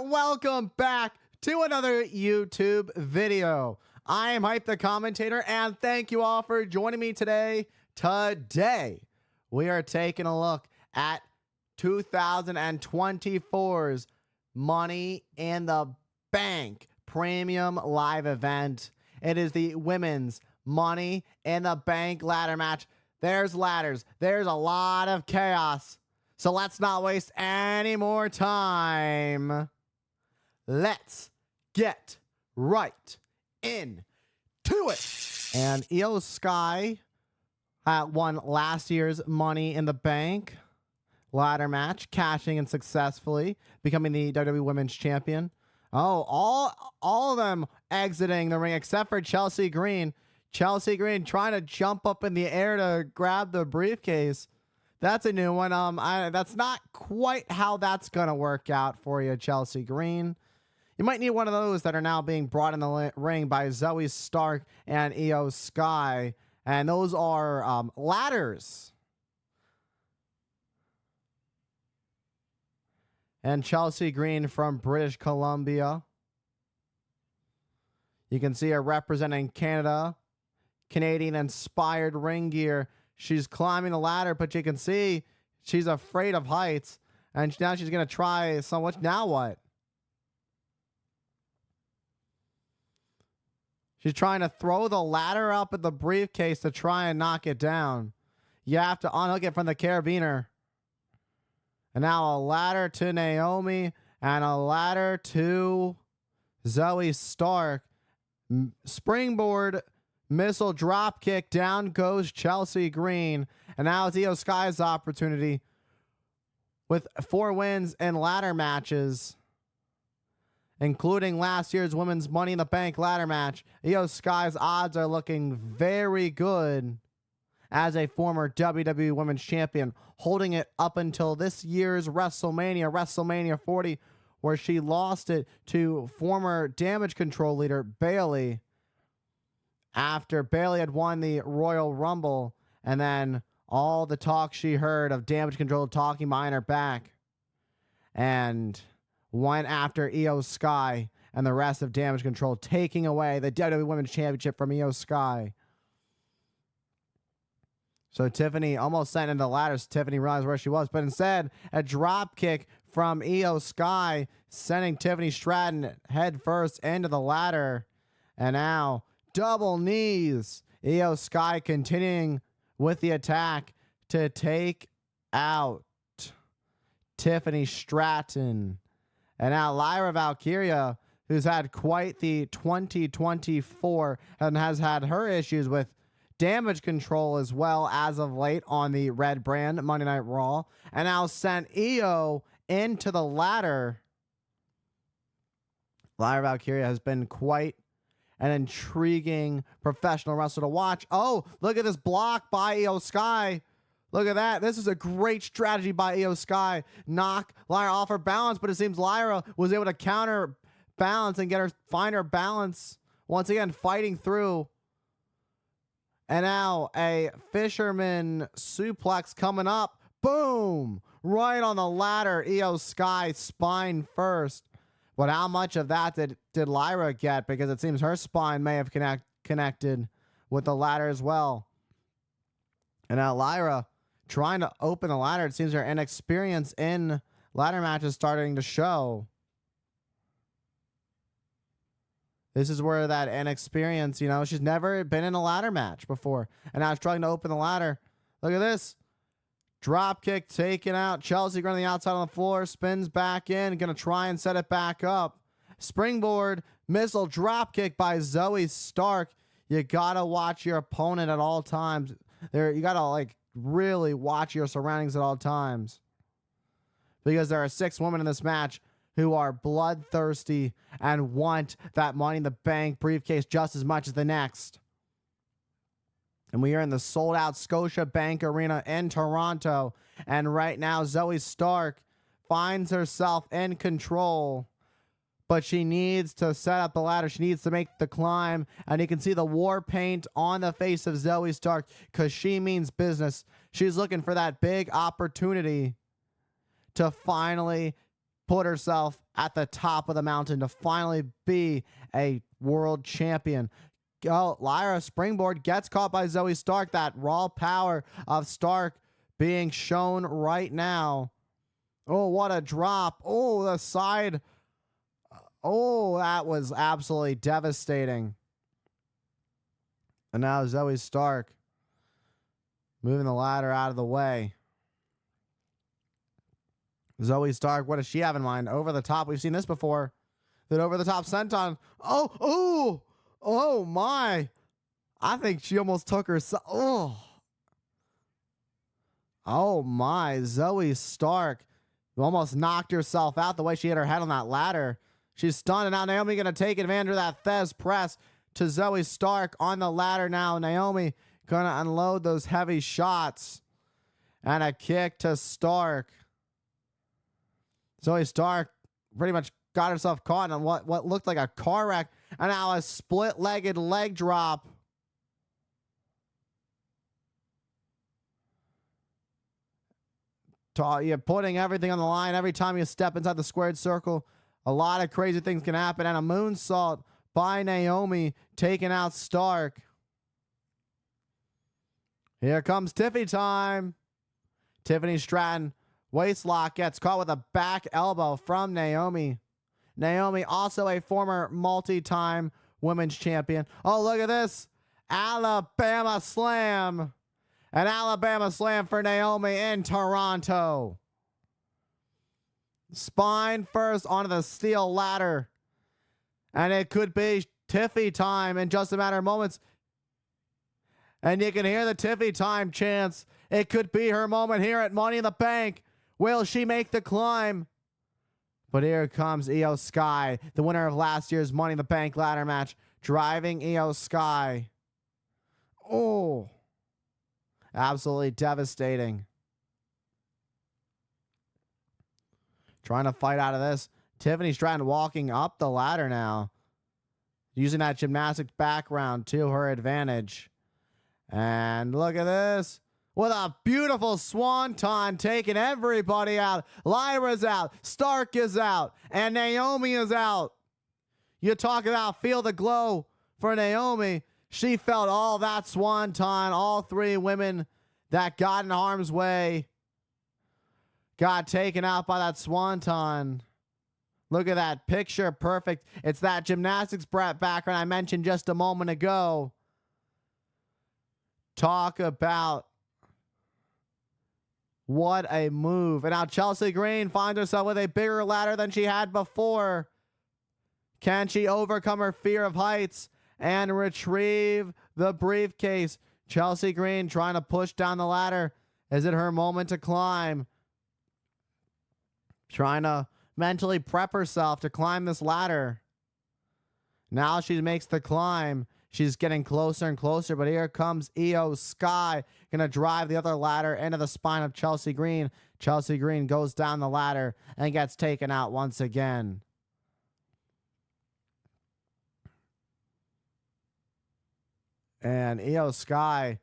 and welcome back to another YouTube video. I am Hype the Commentator, and thank you all for joining me today. Today, we are taking a look at 2024's Money in the Bank Premium Live Event. It is the Women's Money in the Bank ladder match. There's ladders. There's a lot of chaos. So let's not waste any more time. Let's get right into it. And Io Sky won last year's Money in the Bank ladder match, cashing in successfully, becoming the WWE Women's Champion. Oh, all of them exiting the ring except for Chelsea Green. Chelsea Green trying to jump up in the air to grab the briefcase. That's a new one. That's not quite how that's going to work out for you, Chelsea Green. You might need one of those that are now being brought in the ring by Zoe Stark and Io Sky. And those are ladders. And Chelsea Green from British Columbia. You can see her representing Canada. Canadian-inspired ring gear. She's climbing the ladder, but you can see she's afraid of heights. And now she's going to try so much. Now what? She's trying to throw the ladder up at the briefcase to try and knock it down. You have to unhook it from the carabiner. And now a ladder to Naomi and a ladder to Zoe Stark. Springboard missile drop kick. Down goes Chelsea Green. And now it's Io Sky's opportunity with 4 wins in ladder matches, including last year's Women's Money in the Bank ladder match. Io Sky's odds are looking very good as a former WWE Women's Champion, holding it up until this year's WrestleMania 40, where she lost it to former Damage Control leader Bayley after Bayley had won the Royal Rumble, and then all the talk she heard of Damage Control talking behind her back, and went after Io Sky and the rest of Damage Control, taking away the WWE Women's Championship from Io Sky. So Tiffany almost sent into the ladders. Tiffany realized where she was, but instead a drop kick from Io Sky, sending Tiffany Stratton head first into the ladder. And now double knees. Io Sky continuing with the attack to take out Tiffany Stratton. And now Lyra Valkyria, who's had quite the 2024 and has had her issues with Damage Control as well as of late on the red brand Monday Night Raw, and now sent Io into the ladder. Lyra Valkyria has been quite an intriguing professional wrestler to watch. Oh, look at this block by Io Sky. Look at that. This is a great strategy by Io Sky. Knock Lyra off her balance, but it seems Lyra was able to counter balance and find her balance. Once again, fighting through. And now a fisherman suplex coming up. Boom! Right on the ladder. Io Sky spine first. But how much of that did Lyra get? Because it seems her spine may have connected with the ladder as well. And now Lyra trying to open the ladder. It seems her inexperience in ladder matches starting to show. This is where that inexperience, she's never been in a ladder match before. And now she's trying to open the ladder. Look at this. Drop kick taken out. Chelsea going to the outside on the floor. Spins back in. Going to try and set it back up. Springboard missile drop kick by Zoe Stark. You got to watch your opponent at all times. You got to really watch your surroundings at all times. Because there are 6 women in this match who are bloodthirsty and want that Money in the Bank briefcase just as much as the next. And we are in the sold-out Scotiabank Arena in Toronto. And right now, Zoe Stark finds herself in control. But she needs to set up the ladder. She needs to make the climb. And you can see the war paint on the face of Zoe Stark because she means business. She's looking for that big opportunity to finally put herself at the top of the mountain to finally be a world champion. Oh, Lyra springboard gets caught by Zoe Stark. That raw power of Stark being shown right now. Oh, what a drop. Oh, the side. Oh, that was absolutely devastating. And now Zoe Stark moving the ladder out of the way. Zoe Stark, what does she have in mind? Over the top. We've seen this before. That over the top senton. Oh my. I think she almost took herself. Oh my. Zoe Stark almost knocked herself out the way she hit her head on that ladder. She's stunned, and now Naomi going to take advantage of that Thez press to Zoe Stark on the ladder now. Naomi going to unload those heavy shots. And a kick to Stark. Zoe Stark pretty much got herself caught in what looked like a car wreck. And now a split-legged leg drop. You're putting everything on the line every time you step inside the squared circle. A lot of crazy things can happen. And a moonsault by Naomi taking out Stark. Here comes Tiffy time. Tiffany Stratton. Waist lock gets caught with a back elbow from Naomi. Naomi, also a former multi-time women's champion. Oh, look at this. Alabama slam. An Alabama slam for Naomi in Toronto. Spine first onto the steel ladder. And it could be Tiffy time in just a matter of moments. And you can hear the Tiffy time chants. It could be her moment here at Money in the Bank. Will she make the climb? But here comes Io Sky, the winner of last year's Money in the Bank ladder match, driving Io Sky. Oh, absolutely devastating. Trying to fight out of this. Tiffany Stratton walking up the ladder now, using that gymnastics background to her advantage. And look at this. With a beautiful swanton taking everybody out. Lyra's out. Stark is out. And Naomi is out. You talk about feel the glow for Naomi. She felt all that swanton. All three women that got in harm's way got taken out by that swanton. Look at that picture. Perfect. It's that gymnastics background I mentioned just a moment ago. Talk about what a move. And now Chelsea Green finds herself with a bigger ladder than she had before. Can she overcome her fear of heights and retrieve the briefcase? Chelsea Green trying to push down the ladder. Is it her moment to climb? Trying to mentally prep herself to climb this ladder. Now she makes the climb. She's getting closer and closer, but here comes Io Sky. Going to drive the other ladder into the spine of Chelsea Green. Chelsea Green goes down the ladder and gets taken out once again. And Io Sky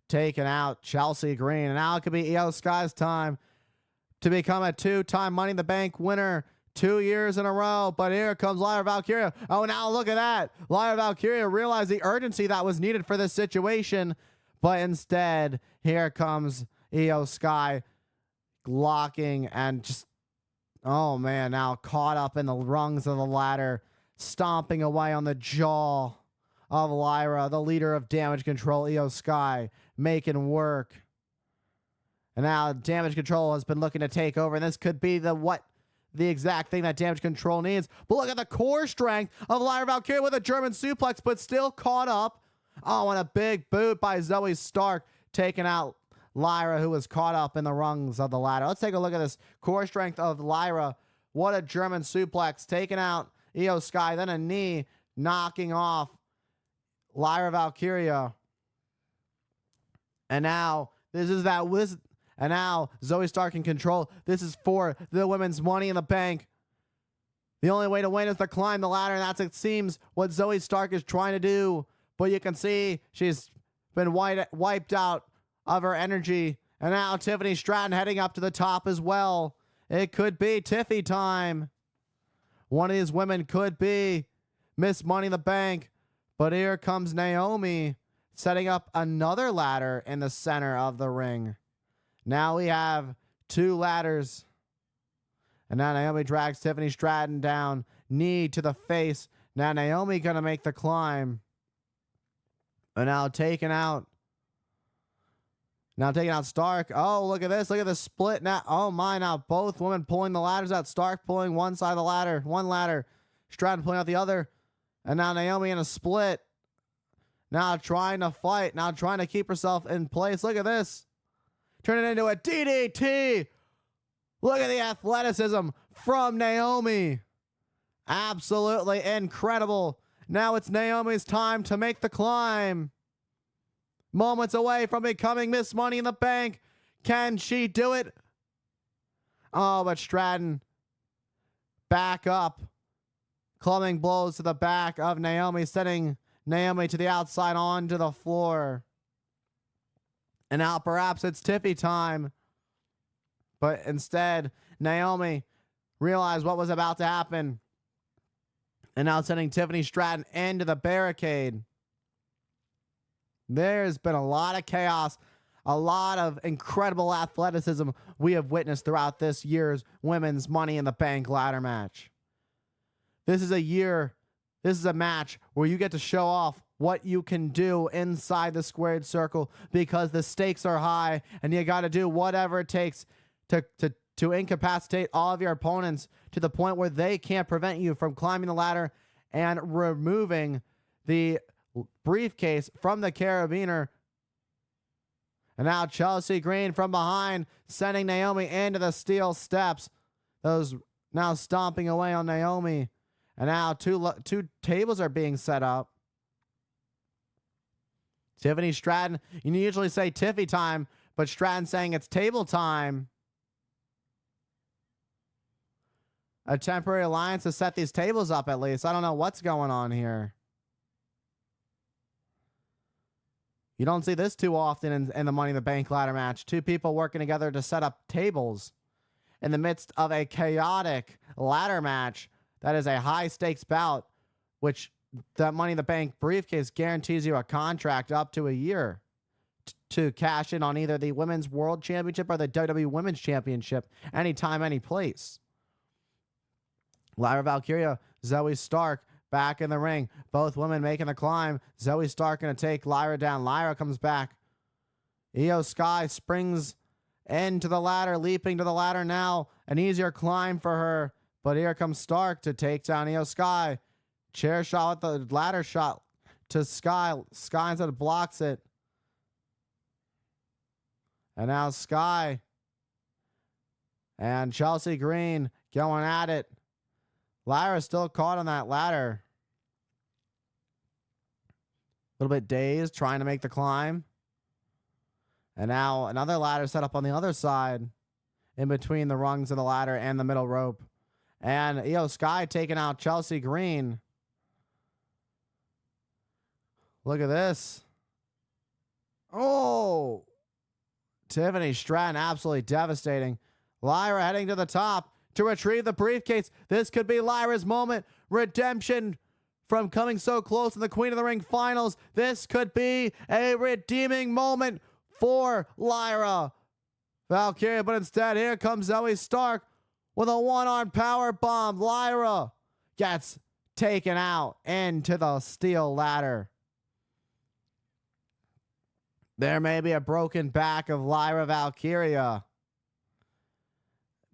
taking out Chelsea Green. And now it could be Io Sky's time to become a two-time Money in the Bank winner 2 years in a row. But here comes Lyra Valkyria. Oh, now look at that. Lyra Valkyria realized the urgency that was needed for this situation. But instead, here comes Io Sky locking and just, oh man, now caught up in the rungs of the ladder, stomping away on the jaw of Lyra, the leader of Damage Control, Io Sky, making work. And now Damage Control has been looking to take over, and this could be the exact thing that Damage Control needs. But look at the core strength of Lyra Valkyria with a German suplex, but still caught up. Oh, and a big boot by Zoe Stark, taking out Lyra, who was caught up in the rungs of the ladder. Let's take a look at this core strength of Lyra. What a German suplex, taking out Io Sky, then a knee, knocking off Lyra Valkyria. And now, and now Zoe Stark in control. This is for the women's Money in the Bank. The only way to win is to climb the ladder, and that's, it seems, what Zoe Stark is trying to do. But you can see she's been wiped out of her energy. And now Tiffany Stratton heading up to the top as well. It could be Tiffy time. One of these women could be Miss Money in the Bank. But here comes Naomi setting up another ladder in the center of the ring. Now we have 2 ladders. And now Naomi drags Tiffany Stratton down. Knee to the face. Now Naomi going to make the climb. And now taking out Stark. Oh, look at this. Look at the split now. Oh, my. Now both women pulling the ladders out. Stark pulling one side of the ladder. One ladder. Stratton pulling out the other. And now Naomi in a split. Now trying to fight. Now trying to keep herself in place. Look at this. Turn it into a DDT. Look at the athleticism from Naomi. Absolutely incredible. Now it's Naomi's time to make the climb. Moments away from becoming Miss Money in the Bank. Can she do it? Oh, but Stratton back up. Clubbing blows to the back of Naomi, sending Naomi to the outside onto the floor. And now perhaps it's Tiffy time. But instead, Naomi realized what was about to happen. And now sending Tiffany Stratton into the barricade. There's been a lot of chaos, a lot of incredible athleticism we have witnessed throughout this year's Women's Money in the Bank ladder match. This is a match where you get to show off what you can do inside the squared circle because the stakes are high and you got to do whatever it takes to incapacitate all of your opponents to the point where they can't prevent you from climbing the ladder and removing the briefcase from the carabiner. And now Chelsea Green from behind, sending Naomi into the steel steps. Those now stomping away on Naomi. And now two tables are being set up. Tiffany Stratton, you usually say Tiffy time, but Stratton saying it's table time. A temporary alliance to set these tables up at least. I don't know what's going on here. You don't see this too often in the Money in the Bank ladder match. 2 people working together to set up tables in the midst of a chaotic ladder match that is a high-stakes bout, which that Money in the Bank briefcase guarantees you a contract up to a year to cash in on either the Women's World Championship or the WWE Women's Championship anytime, any place. Lyra Valkyria, Zoe Stark back in the ring. Both women making the climb. Zoe Stark going to take Lyra down. Lyra comes back. Io Sky springs into the ladder, leaping to the ladder now. An easier climb for her. But here comes Stark to take down Io Sky. Chair shot with the ladder shot to Sky. Sky instead blocks it. And now Sky and Chelsea Green going at it. Lyra still caught on that ladder. A little bit dazed, trying to make the climb. And now another ladder set up on the other side, in between the rungs of the ladder and the middle rope. And Io Sky taking out Chelsea Green. Look at this. Oh! Tiffany Stratton absolutely devastating. Lyra heading to the top to retrieve the briefcase. This could be Lyra's moment. Redemption from coming so close in the Queen of the Ring finals. This could be a redeeming moment for Lyra Valkyria. But instead, here comes Zoe Stark with a one-arm power bomb. Lyra gets taken out into the steel ladder. There may be a broken back of Lyra Valkyria.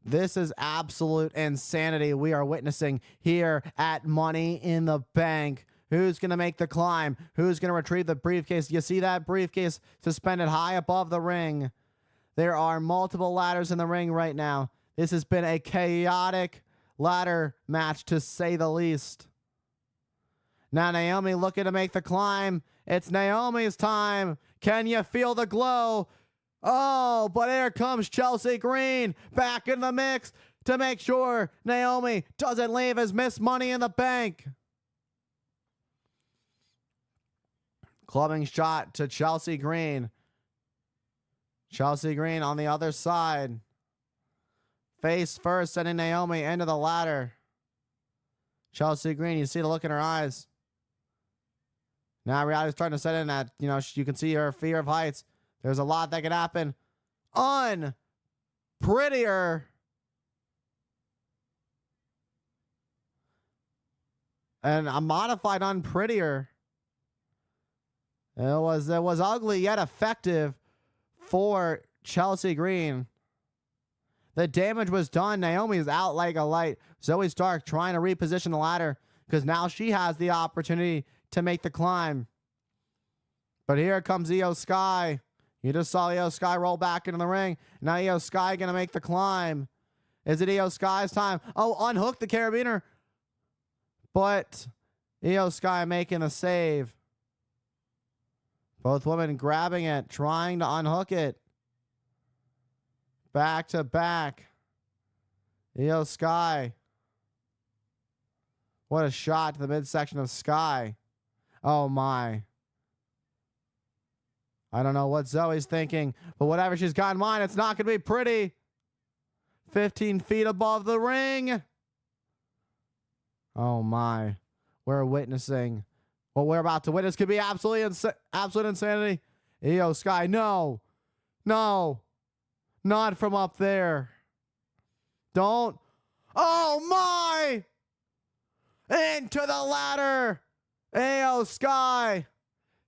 This is absolute insanity we are witnessing here at Money in the Bank. Who's going to make the climb? Who's going to retrieve the briefcase? You see that briefcase suspended high above the ring. There are multiple ladders in the ring right now. This has been a chaotic ladder match, to say the least. Now Naomi looking to make the climb. It's Naomi's time. Can you feel the glow? Oh, but here comes Chelsea Green back in the mix to make sure Naomi doesn't leave as Miss Money in the Bank. Clubbing shot to Chelsea Green. Chelsea Green on the other side. face first, sending Naomi into the ladder. Chelsea Green, you see the look in her eyes. Now reality's starting to set in that, you can see her fear of heights. There's a lot that could happen. Unprettier. And a modified unprettier. It was ugly yet effective for Chelsea Green. The damage was done. Naomi's out like a light. Zoe Stark trying to reposition the ladder because now she has the opportunity to make the climb. But here comes Io Sky. You just saw Io Sky roll back into the ring. Now Io Sky going to make the climb. Is it Io Sky's time? Oh, unhook the carabiner. But Io Sky making the save. Both women grabbing it, trying to unhook it. Back to back. Io Sky. What a shot to the midsection of Sky. Oh my. I don't know what Zoe's thinking, but whatever she's got in mind, it's not going to be pretty. 15 feet above the ring. Oh my. We're witnessing. What we're about to witness could be absolute insanity. Io Sky, no. No. Not from up there. Don't. Oh my. Into the ladder. Io Sky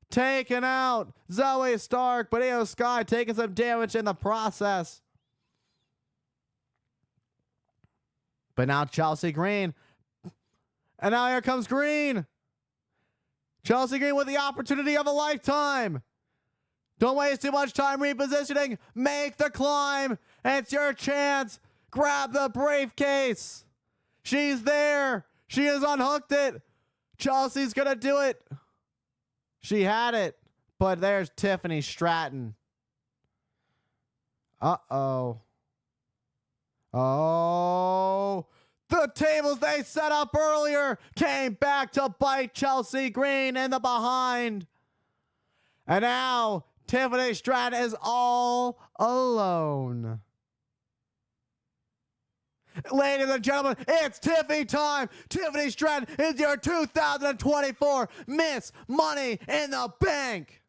taking out Zoe Stark, but Io Sky taking some damage in the process. But now Chelsea Green. And now here comes Green. Chelsea Green with the opportunity of a lifetime. Don't waste too much time repositioning. Make the climb. It's your chance. Grab the briefcase. She's there. She has unhooked it. Chelsea's going to do it. She had it. But there's Tiffany Stratton. Uh-oh. Oh. The tables they set up earlier came back to bite Chelsea Green in the behind. And now Tiffany Stratton is all alone. Ladies and gentlemen, it's Tiffany time. Tiffany Stratton is your 2024 Miss Money in the Bank.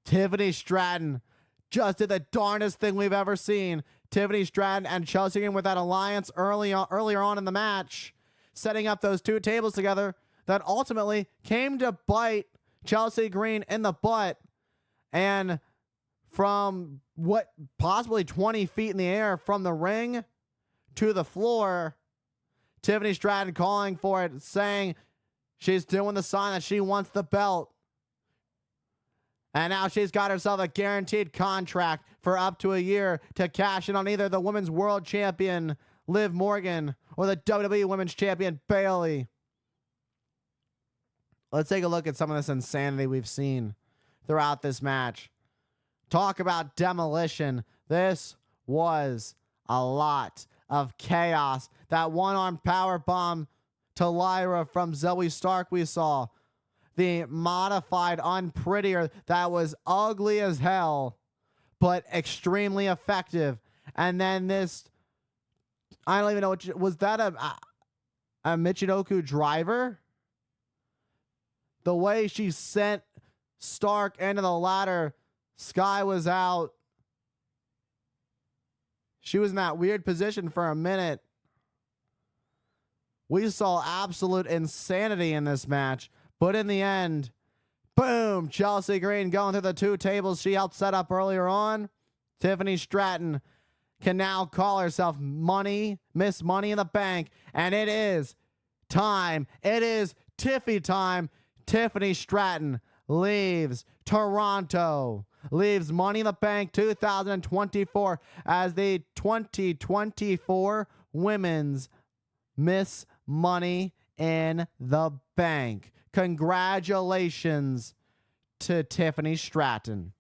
Tiffany Stratton just did the darndest thing we've ever seen. Tiffany Stratton and Chelsea Green with that alliance earlier on in the match, setting up those two tables together that ultimately came to bite Chelsea Green in the butt. And from what, possibly 20 feet in the air from the ring to the floor, Tiffany Stratton calling for it, saying she's doing the sign that she wants the belt. And now she's got herself a guaranteed contract for up to a year to cash in on either the Women's World Champion, Liv Morgan, or the WWE Women's Champion, Bayley. Let's take a look at some of this insanity we've seen throughout this match. Talk about demolition. This was a lot of chaos. That one-arm power bomb to Lyra from Zoe Stark we saw. The modified unprettier that was ugly as hell, but extremely effective. And then this, I don't even know what, was that a Michinoku driver? The way she sent Stark into the ladder, Sky was out. She was in that weird position for a minute. We saw absolute insanity in this match. But in the end, boom, Chelsea Green going through the two tables she helped set up earlier on. Tiffany Stratton can now call herself Miss Money in the Bank. And it is time. It is Tiffy time. Tiffany Stratton leaves Toronto, leaves Money in the Bank 2024 as the 2024 Women's Miss Money in the Bank. Congratulations to Tiffany Stratton.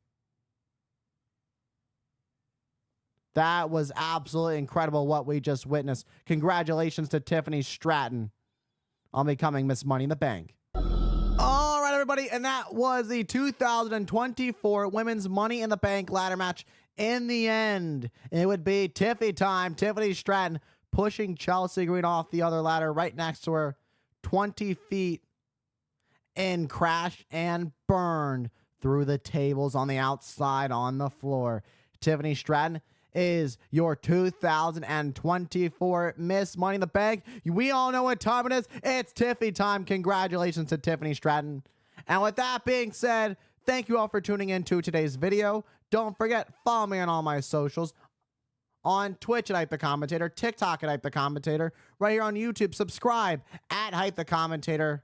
That was absolutely incredible what we just witnessed. Congratulations to Tiffany Stratton. on becoming Miss Money in the Bank. All right, everybody, and that was the 2024 Women's Money in the Bank ladder match. In the end, it would be Tiffany Stratton pushing Chelsea Green off the other ladder right next to her, 20 feet, and crashed and burned through the tables on the outside on the floor. Tiffany Stratton is your 2024 Miss Money in the Bank. We all know what time it is. It's Tiffy time. Congratulations to Tiffany Stratton. And with that being said, thank you all for tuning in to today's video. Don't forget, follow me on all my socials. On Twitch at Hype the Commentator, TikTok at Hype the Commentator, right here on YouTube. Subscribe at Hype the Commentator,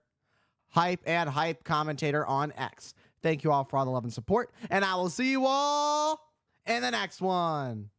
Hype and Hype Commentator on X. Thank you all for all the love and support, and I will see you all in the next one.